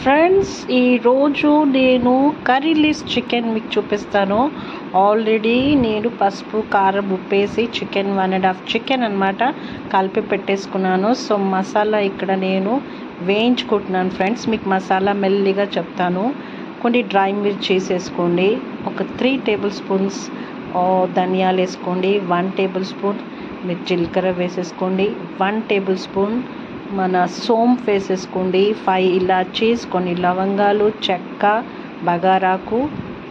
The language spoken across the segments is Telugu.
ఫ్రెండ్స్, ఈరోజు నేను కర్రీ లీవ్స్ చికెన్ మీకు చూపిస్తాను. ఆల్రెడీ నేను పసుపు కారం ఉప్పేసి చికెన్ 1.5 చికెన్ అనమాట కలిపి పెట్టేసుకున్నాను. సో మసాలా ఇక్కడ నేను వేయించుకుంటున్నాను ఫ్రెండ్స్. మీకు మసాలా మెల్లిగా చెప్తాను. కొన్ని డ్రై మిర్చీస్ వేసుకోండి, ఒక 3 టేబుల్ స్పూన్స్ ధనియాలు వేసుకోండి, 1 టేబుల్ స్పూన్ మీరు జీలకర్ర వేసేసుకోండి, 1 టేబుల్ స్పూన్ మన సోంపు వేసేసుకోండి, 5 ఇలాచీస్, కొన్ని లవంగాలు, చెక్క, బగారాకు.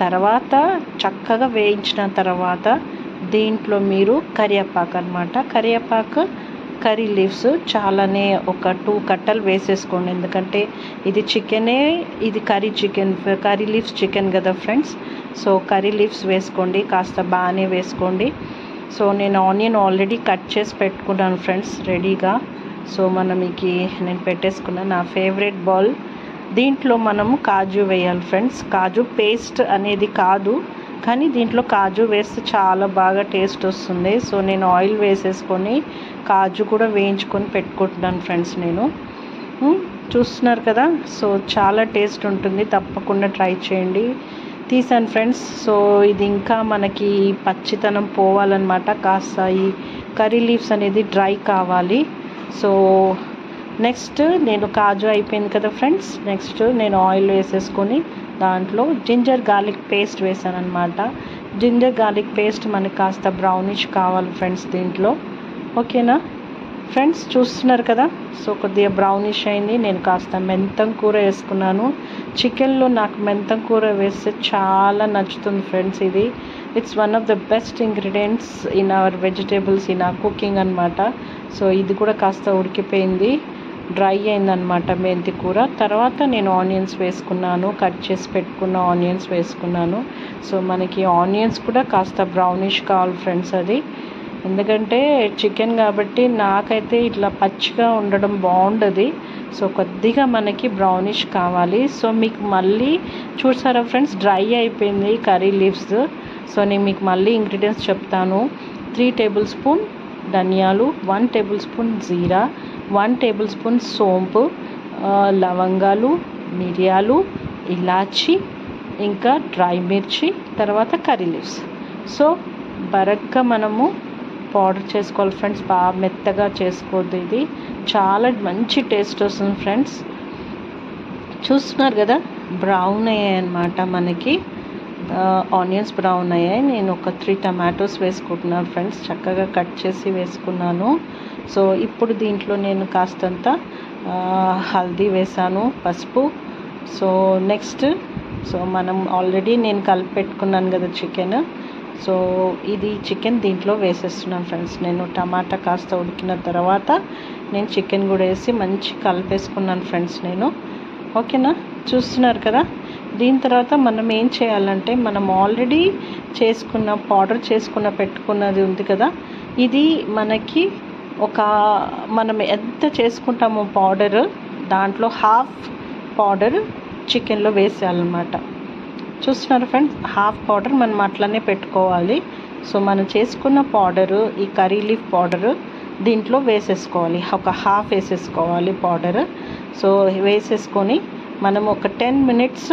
తర్వాత చక్కగా వేయించిన తర్వాత దీంట్లో మీరు కరివేపాకు అనమాట, కరివేపాకు కర్రీ లీవ్స్ చాలానే ఒక 2 కట్టలు వేసేసుకోండి. ఎందుకంటే ఇది చికెనే, ఇది కర్రీ లీవ్స్ చికెన్ కదా ఫ్రెండ్స్. సో కర్రీ లీవ్స్ వేసుకోండి, కాస్త బాగానే వేసుకోండి. సో నేను ఆనియన్ ఆల్రెడీ కట్ చేసి పెట్టుకున్నాను ఫ్రెండ్స్ రెడీగా. సో నేను పెట్టేసుకున్న నా ఫేవరెట్ బౌల్. దీంట్లో మనము కాజు వేయాలి ఫ్రెండ్స్. కాజు పేస్ట్ అనేది కాదు, కానీ దీంట్లో కాజు వేస్తే చాలా బాగా టేస్ట్ వస్తుంది. సో నేను ఆయిల్ వేసేసుకొని కాజు కూడా వేయించుకొని పెట్టుకుంటున్నాను ఫ్రెండ్స్. నేను చూస్తున్నారు కదా, సో చాలా టేస్ట్ ఉంటుంది, తప్పకుండా ట్రై చేయండి. తీసాను ఫ్రెండ్స్. సో ఇది ఇంకా మనకి పచ్చితనం పోవాలన్నమాట, కాస్త ఈ కర్రీ లీవ్స్ అనేది డ్రై కావాలి. సో నెక్స్ట్ నేను కాజు అయిపోయింది కదా ఫ్రెండ్స్. నెక్స్ట్ నేను ఆయిల్ వేసేసుకొని దాంట్లో జింజర్ గార్లిక్ పేస్ట్ వేసాను అనమాట. జింజర్ గార్లిక్ పేస్ట్ మనకి కాస్త బ్రౌనిష్ కావాలి ఫ్రెండ్స్ దీంట్లో. ఓకేనా ఫ్రెండ్స్, చూస్తున్నారు కదా. సో కొద్దిగా బ్రౌనిష్ అయింది. నేను కాస్త మెంతం కూర వేసుకున్నాను. చికెన్లో నాకు మెంతం కూర వేస్తే చాలా నచ్చుతుంది friends. It's one of the best ingredients in our vegetables in our cooking అనమాట. సో ఇది కూడా కాస్త ఉడికిపోయింది, డ్రై అయిందనమాట మెంతి కూర. తర్వాత నేను ఆనియన్స్ వేసుకున్నాను, కట్ చేసి పెట్టుకున్న ఆనియన్స్ వేసుకున్నాను. సో మనకి ఆనియన్స్ కూడా కాస్త బ్రౌనిష్ కావాలి ఫ్రెండ్స్. అది ఎందుకంటే చికెన్ కాబట్టి నాకైతే ఇట్లా పచ్చిగా ఉండడం బాగుండదు. సో కొద్దిగా మనకి బ్రౌనిష్ కావాలి. సో మీకు మళ్ళీ చూసారా ఫ్రెండ్స్, డ్రై అయిపోయింది కర్రీ లీవ్స్. సో నేను మీకు మళ్ళీ ఇంగ్రీడియంట్స్ చెప్తాను. 3 టేబుల్ స్పూన్ ధనియాలు, 1 టేబుల్ స్పూన్ జీరా, 1 టేబుల్ స్పూన్ సోంపు, లవంగాలు, మిరియాలు, ఇలాచి, ఇంకా డ్రై మిర్చి, తర్వాత కర్రీ లీవ్స్. సో బరగ్గా మనము పౌడర్ చేసుకోవాలి ఫ్రెండ్స్, బాగా మెత్తగా చేసుకోవద్దు. ఇది చాలా మంచి టేస్ట్ వస్తుంది ఫ్రెండ్స్. చూస్తున్నారు కదా, బ్రౌన్ అయ్యాయి అన్నమాట మనకి, ఆనియన్స్ బ్రౌన్ అయ్యాయి. నేను ఒక 3 టమాటోస్ వేసుకుంటున్నాను ఫ్రెండ్స్, చక్కగా కట్ చేసి వేసుకున్నాను. సో ఇప్పుడు దీంట్లో నేను కాస్తంత హల్దీ వేసాను, పసుపు. సో నెక్స్ట్ మనం ఆల్రెడీ నేను కలిపి పెట్టుకున్నాను కదా చికెన్. సో ఇది చికెన్ దీంట్లో వేసేస్తున్నాను ఫ్రెండ్స్. నేను టమాటా కాస్త ఉడికిన తర్వాత నేను చికెన్ కూడా వేసి మంచి కలిపేసుకున్నాను ఫ్రెండ్స్ నేను. ఓకేనా, చూస్తున్నారు కదా. దీని తర్వాత మనం ఏం చేయాలంటే, మనం ఆల్రెడీ పౌడర్ పెట్టుకున్నది ఉంది కదా, ఇది మనకి మనం ఎంత చేసుకుంటామో పౌడర్, దాంట్లో హాఫ్ పౌడర్ చికెన్లో వేసేయాలన్నమాట. చూస్తున్నారు ఫ్రెండ్స్, హాఫ్ పౌడర్ మనం అట్లనే పెట్టుకోవాలి. సో మనం చేసుకున్న పౌడరు, ఈ కర్రీ లీఫ్ పౌడరు దీంట్లో వేసేసుకోవాలి, ఒక హాఫ్ వేసేసుకోవాలి పౌడర్. సో వేసేసుకొని మనం ఒక 10 మినిట్స్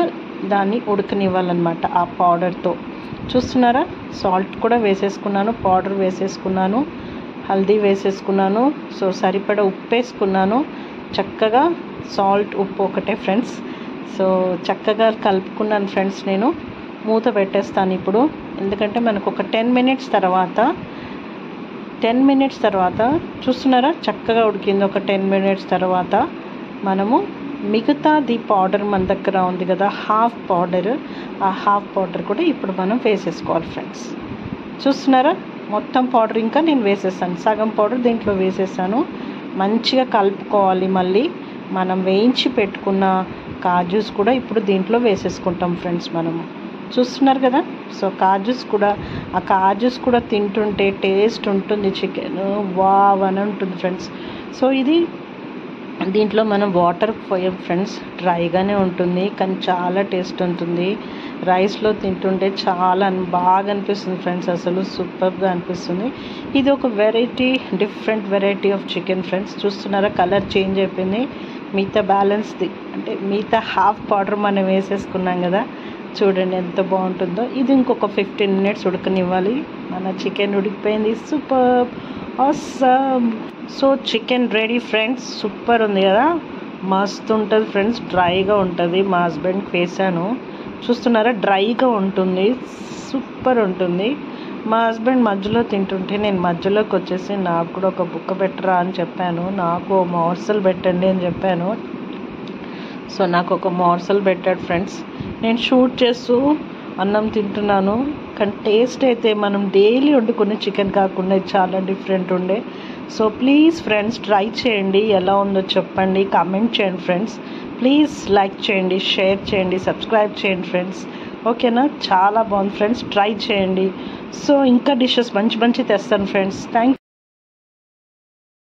దాన్ని ఉడకనివ్వాలన్నమాట ఆ పౌడర్తో. చూస్తున్నారా, సాల్ట్ కూడా వేసేసుకున్నాను, పౌడర్ వేసేసుకున్నాను, హల్దీ వేసేసుకున్నాను. సో సరిపడా ఉప్పు వేసుకున్నాను. చక్కగా సాల్ట్ ఉప్పు ఒకటే ఫ్రెండ్స్. సో చక్కగా కలుపుకున్నాను ఫ్రెండ్స్. నేను మూత పెట్టేస్తాను ఇప్పుడు, ఎందుకంటే మనకు ఒక 10 మినిట్స్ తర్వాత చూస్తున్నారా చక్కగా ఉడికింది. ఒక 10 మినిట్స్ తర్వాత మనము మిగతాది పౌడర్ మన దగ్గర ఉంది కదా, హాఫ్ పౌడర్, ఆ హాఫ్ పౌడర్ కూడా ఇప్పుడు మనం వేసేసుకోవాలి ఫ్రెండ్స్. చూస్తున్నారా, మొత్తం పౌడర్ ఇంకా నేను వేసేసాను, సగం పౌడర్ దీంట్లో వేసేసాను. మంచిగా కలుపుకోవాలి. మళ్ళీ మనం వేయించి పెట్టుకున్న కాజూస్ కూడా ఇప్పుడు దీంట్లో వేసేసుకుంటాం ఫ్రెండ్స్ మనము. చూస్తున్నారు కదా. సో ఆ కాజూస్ కూడా తింటుంటే టేస్ట్ ఉంటుంది, చికెన్ వావ్ అని ఉంటుంది ఫ్రెండ్స్. సో దీంట్లో మనం వాటర్ పోయాం ఫ్రెండ్స్, డ్రైగానే ఉంటుంది కానీ చాలా టేస్ట్ ఉంటుంది. రైస్లో తింటుంటే చాలా బాగా అనిపిస్తుంది ఫ్రెండ్స్, అసలు సూపర్గా అనిపిస్తుంది. ఇది ఒక different variety of chicken friends. చూస్తున్నారా, కలర్ చేంజ్ అయిపోయింది. మిగతా బ్యాలెన్స్ది అంటే మిగతా హాఫ్ పౌడర్ మనం వేసేసుకున్నాం కదా, చూడండి ఎంత బాగుంటుందో. ఇది ఇంకొక 15 minutes ఉడకనివ్వాలి. మన చికెన్ ఉడికిపోయింది. Super awesome. So chicken ready friends. Super ఉంది కదా, మస్తు ఉంటుంది ఫ్రెండ్స్. డ్రైగా ఉంటుంది. మా హస్బెండ్కి వేసాను, చూస్తున్నారా డ్రైగా ఉంటుంది, సూపర్ ఉంటుంది. మా హస్బెండ్ మధ్యలో తింటుంటే నేను మధ్యలోకి వచ్చేసి నాకు కూడా ఒక బుక్క పెట్టరా అని చెప్పాను, నాకు మోర్సల్ పెట్టండి అని చెప్పాను. సో నాకు ఒక మోర్సల్ పెట్టాడు ఫ్రెండ్స్. నేను షూట్ చేస్తూ అన్నం తింటున్నాను, కానీ టేస్ట్ అయితే మనం డైలీ వండుకునే చికెన్ కాకుండా ఇది చాలా డిఫరెంట్ ఉండే. సో ప్లీజ్ ఫ్రెండ్స్ ట్రై చేయండి, ఎలా ఉందో చెప్పండి, కామెంట్ చేయండి ఫ్రెండ్స్. ప్లీజ్ లైక్ చేయండి, షేర్ చేయండి, సబ్స్క్రైబ్ చేయండి ఫ్రెండ్స్. ఓకేనా, చాలా బాగుంది ఫ్రెండ్స్, ట్రై చేయండి. సో ఇంకా డిషెస్ మంచి మంచి తెస్తాను ఫ్రెండ్స్. థ్యాంక్